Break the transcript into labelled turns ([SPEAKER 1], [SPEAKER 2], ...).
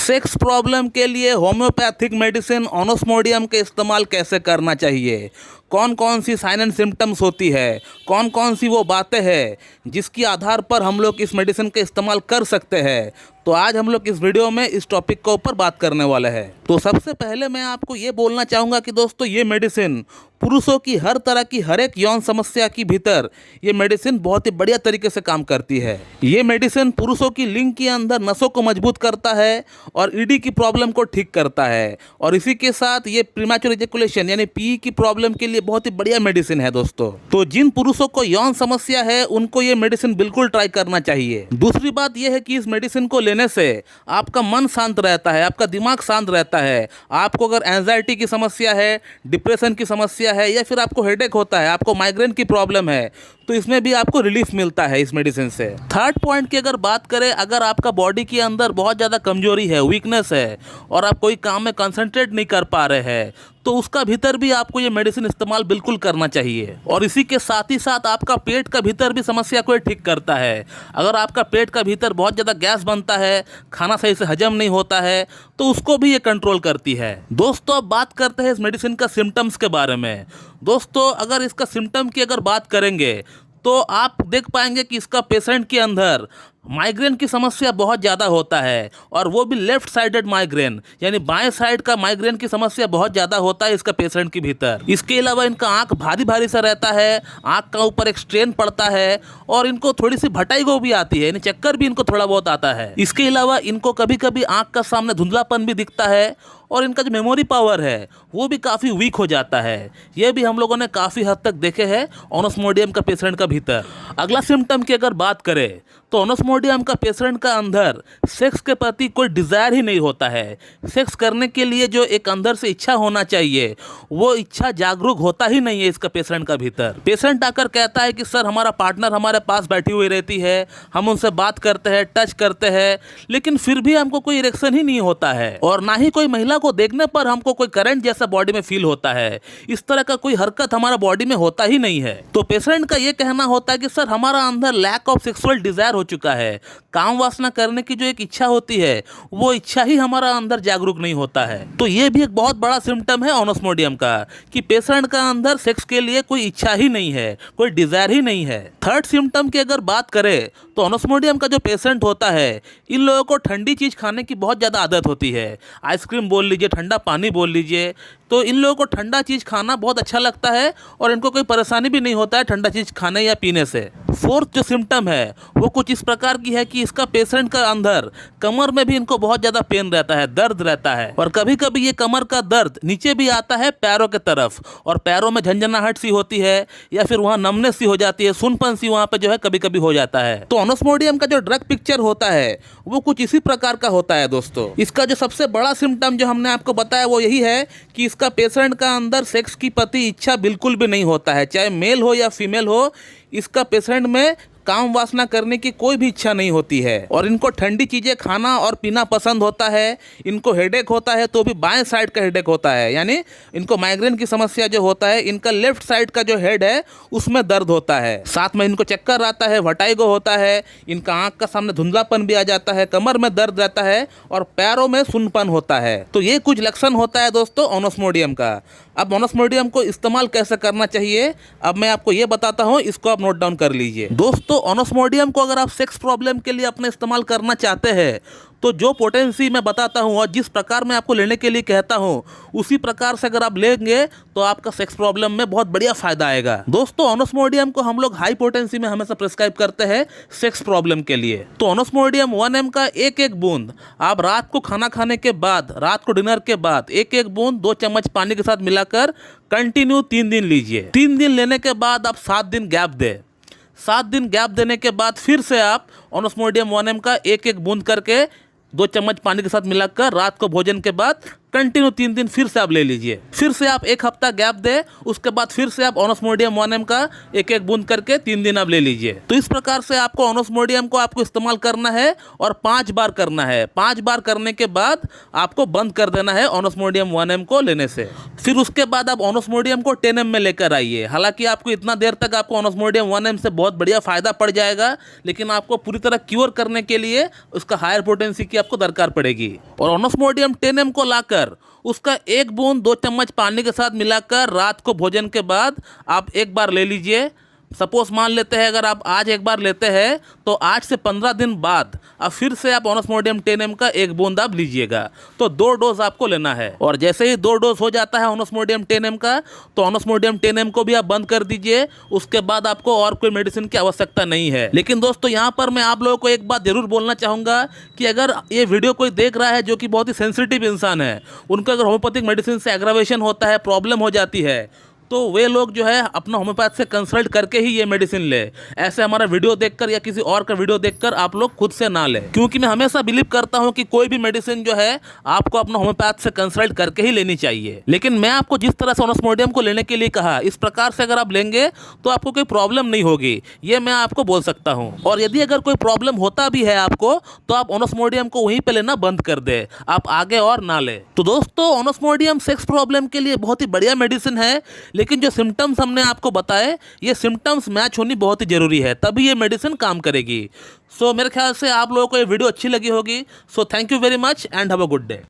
[SPEAKER 1] Sex problem के लिए homeopathic medicine ऑनोस्मोडियम के इस्तेमाल कैसे करना चाहिए, कौन कौन सी साइन एंड सिम्टम्स होती है, कौन कौन सी वो बातें हैं जिसके आधार पर हम लोग इस मेडिसिन का इस्तेमाल कर सकते हैं। तो आज हम लोग इस वीडियो में इस टॉपिक के ऊपर बात करने वाले हैं। तो सबसे पहले मैं आपको ये बोलना चाहूँगा कि दोस्तों ये मेडिसिन पुरुषों की हर तरह की हर एक यौन समस्या की भीतर ये मेडिसिन बहुत ही बढ़िया तरीके से काम करती है। ये मेडिसिन पुरुषों की लिंग के अंदर नसों को मजबूत करता है और ईडी की प्रॉब्लम को ठीक करता है, और इसी के साथ ये प्रीमैच्योर इजैकुलेशन यानी पी की प्रॉब्लम के लिए बहुत ही बढ़िया मेडिसिन है दोस्तों। तो जिन पुरुषों को यौन समस्या है उनको ये मेडिसिन बिल्कुल ट्राई करना चाहिए। दूसरी बात यह है कि इस मेडिसिन को लेने से आपका मन शांत रहता है, आपका दिमाग शांत रहता है। आपको अगर एंजाइटी की समस्या है, डिप्रेशन की समस्या है, या फिर आपको हेडेक होता है, आपको माइग्रेन की प्रॉब्लम है, तो इसमें भी आपको रिलीफ मिलता है इस मेडिसिन से। थर्ड पॉइंट की अगर बात करें, अगर आपका बॉडी के अंदर बहुत ज़्यादा कमजोरी है, वीकनेस है, और आप कोई काम में कंसंट्रेट नहीं कर पा रहे हैं, तो उसका भीतर भी आपको ये मेडिसिन इस्तेमाल बिल्कुल करना चाहिए। और इसी के साथ ही साथ आपका पेट का भीतर भी समस्या को ठीक करता है। अगर आपका पेट का भीतर बहुत ज़्यादा गैस बनता है, खाना सही से हजम नहीं होता है, तो उसको भी ये कंट्रोल करती है। दोस्तों अब बात करते हैं इस मेडिसिन का सिम्टम्स के बारे में। दोस्तों अगर इसका सिम्टम की अगर बात करेंगे तो आप देख पाएंगे कि इसका पेशेंट के अंदर माइग्रेन की समस्या बहुत ज़्यादा होता है, और वो भी लेफ्ट साइडेड माइग्रेन यानी बाएं साइड का माइग्रेन की समस्या बहुत ज़्यादा होता है इसका पेशेंट के भीतर। इसके अलावा इनका आंख भारी भारी सा रहता है, आंख का ऊपर एक स्ट्रेन पड़ता है, और इनको थोड़ी सी भटाईगो भी आती है यानी चक्कर भी इनको थोड़ा बहुत आता है। इसके अलावा इनको कभी कभी आंख का सामने धुंधलापन भी दिखता है, और इनका जो मेमोरी पावर है वो भी काफ़ी वीक हो जाता है। ये भी हम लोगों ने काफ़ी हद तक देखे हैं ऑनोस्मोडियम का पेशेंट का भीतर। अगला सिम्टम की अगर बात करें तो ऑनोस्मोडियम का पेशेंट का अंदर सेक्स के प्रति कोई डिज़ायर ही नहीं होता है। सेक्स करने के लिए जो एक अंदर से इच्छा होना चाहिए वो इच्छा जागरूक होता ही नहीं है इसका पेशेंट का भीतर। पेशेंट आकर कहता है कि सर हमारा पार्टनर हमारे पास बैठी हुई रहती है, हम उनसे बात करते हैं, टच करते हैं, लेकिन फिर भी हमको कोई इरेक्शन ही नहीं होता है, और ना ही कोई महिला को देखने पर हमको कोई करंट जैसा बॉडी में फील होता है। इस तरह का कोई हरकत हमारा बॉडी में होता ही नहीं है। तो पेशेंट का ये कहना होता है कि सर हमारा अंदर लैक ऑफ सेक्सुअल डिजायर हो चुका है, काम वासना करने की जो एक इच्छा होती है वो इच्छा ही हमारा अंदर जागरूक नहीं होता है। तो ये भी एक बहुत बड़ा सिम्टम है ऑनोस्मोडियम का कि पेशेंट का अंदर सेक्स के लिए कोई इच्छा ही नहीं है, कोई डिजायर ही नहीं है। थर्ड सिम्टम की अगर बात करें तो ऑनोस्मोडियम का जो पेशेंट होता है इन लोगों को ठंडी चीज खाने की बहुत ज्यादा आदत होती है। आइसक्रीम बोल लीजिए, ठंडा पानी बोल लीजिए, तो इन लोगों को ठंडा चीज़ खाना बहुत अच्छा लगता है, और इनको कोई परेशानी भी नहीं होता है ठंडा चीज़ खाने या पीने से। फोर्थ जो सिम्टम है वो कुछ इस प्रकार की है कि इसका पेशेंट का अंदर कमर में भी इनको बहुत ज़्यादा पेन रहता है, दर्द रहता है, और कभी कभी ये कमर का दर्द नीचे भी आता है पैरों के तरफ, और पैरों में झंझनाहट सी होती है, या फिर वहाँ नमनेस सी हो जाती है, सुनपन सी वहाँ पे जो है कभी कभी हो जाता है। तो ऑनोस्मोडियम का जो ड्रग पिक्चर होता है वो कुछ इसी प्रकार का होता है दोस्तों। इसका जो सबसे बड़ा सिम्टम जो हमने आपको बताया वो यही है कि इसका पेशेंट का अंदर सेक्स की प्रति इच्छा बिल्कुल भी नहीं होता है, चाहे मेल हो या फीमेल हो। इसका पेशेंट में काम वासना करने की कोई भी इच्छा नहीं होती है, और इनको ठंडी चीज़ें खाना और पीना पसंद होता है। इनको हेडेक होता है तो भी बाएं साइड का हेडेक होता है, यानी इनको माइग्रेन की समस्या जो होता है इनका लेफ्ट साइड का जो हेड है उसमें दर्द होता है। साथ में इनको चक्कर आता है, भटाईगो होता है, इनका आंख का सामने धुंधलापन भी आ जाता है, कमर में दर्द रहता है, और पैरों में सुनपन होता है। तो ये कुछ लक्षण होता है दोस्तों ऑनोस्मोडियम का। अब ऑनोस्मोडियम को इस्तेमाल कैसे करना चाहिए अब मैं आपको ये बताता हूँ, इसको आप नोट डाउन कर लीजिए। दोस्तों ऑनोस्मोडियम को अगर आप सेक्स प्रॉब्लम के लिए अपने इस्तेमाल करना चाहते हैं तो जो पोटेंसी मैं बताता हूँ और जिस प्रकार मैं आपको लेने के लिए कहता हूँ उसी प्रकार से अगर आप लेंगे तो आपका सेक्स प्रॉब्लम में बहुत बढ़िया फायदा आएगा। दोस्तों ऑनोस्मोडियम को हम लोग हाई पोटेंसी में हमेशा प्रिस्क्राइब करते हैं सेक्स प्रॉब्लम के लिए। तो ऑनोस्मोडियम 1 mg का एक एक बूंद आप रात को खाना खाने के बाद, रात को डिनर के बाद एक एक बूंद 2 चम्मच पानी के साथ मिलाकर कंटिन्यू 3 दिन लीजिए। 3 दिन लेने के बाद आप 7 दिन गैप दें। 7 दिन गैप देने के बाद फिर से आप ऑनोस्मोडियम 1 mg का एक एक बूंद करके 2 चम्मच पानी के साथ मिलाकर रात को भोजन के बाद कंटिन्यू 3 दिन फिर से आप ले लीजिए। फिर से आप 1 हफ्ता गैप दे, उसके बाद फिर से आप ऑनोस्मोडियम 1M का 1-1 बूंद करके 3 दिन आप ले लीजिए। तो इस प्रकार से आपको ऑनोस्मोडियम को आपको इस्तेमाल करना है और 5 बार करना है। 5 बार करने के बाद आपको बंद कर देना है ऑनोस्मोडियम 1M को लेने से। फिर उसके बाद आप ऑनोस्मोडियम को 10M में लेकर आइए। हालांकि आपको इतना देर तक आपको ऑनोस्मोडियम 1M से बहुत बढ़िया फायदा पड़ जाएगा, लेकिन आपको पूरी तरह क्योर करने के लिए उसका हायर पोटेंसी की आपको दरकार पड़ेगी। और ऑनोस्मोडियम 10M को लाकर उसका 1 बूंद 2 चम्मच पानी के साथ मिलाकर रात को भोजन के बाद आप 1 बार ले लीजिए। सपोज मान लेते हैं अगर आप आज 1 बार लेते हैं तो 8 से 15 दिन बाद अब फिर से आप ऑनोस्मोडियम 10M का 1 बूंद आप लीजिएगा। तो 2 डोज आपको लेना है। और जैसे ही 2 डोज हो जाता है ऑनोस्मोडियम 10M का, तो ऑनोस्मोडियम 10M को भी आप बंद कर दीजिए। उसके बाद आपको और कोई मेडिसिन की आवश्यकता नहीं है। लेकिन दोस्तों यहाँ पर मैं आप लोगों को एक बात जरूर बोलना चाहूँगा कि अगर ये वीडियो कोई देख रहा है जो कि बहुत ही सेंसिटिव इंसान है, उनका अगर होम्योपैथिक मेडिसिन से एग्रावेशन होता है, प्रॉब्लम हो जाती है, तो वे लोग जो है अपना होम्योपैथ से कंसल्ट करके ही ये मेडिसिन ले। ऐसे हमारा वीडियो देखकर या किसी और का वीडियो देखकर आप लोग खुद से ना ले, क्योंकि मैं हमेशा बिलीव करता हूं कि कोई भी मेडिसिन जो है आपको अपना होम्योपैथ से कंसल्ट करके ही लेनी चाहिए। लेकिन मैं आपको जिस तरह से ऑनोस्मोडियम को लेने के लिए कहा, इस प्रकार से अगर आप लेंगे तो आपको कोई प्रॉब्लम नहीं होगी, ये मैं आपको बोल सकता हूँ। और यदि अगर कोई प्रॉब्लम होता भी है आपको, तो आप ऑनोस्मोडियम को वहीं पे लेना बंद कर दे, आप आगे और ना ले। तो दोस्तों ऑनोस्मोडियम सेक्स प्रॉब्लम के लिए बहुत ही बढ़िया मेडिसिन है, लेकिन जो सिम्टम्स हमने आपको बताए, ये सिम्टम्स मैच होनी बहुत ही जरूरी है, तभी ये मेडिसिन काम करेगी। सो मेरे ख्याल से आप लोगों को ये वीडियो अच्छी लगी होगी। So thank you very much and have a good day.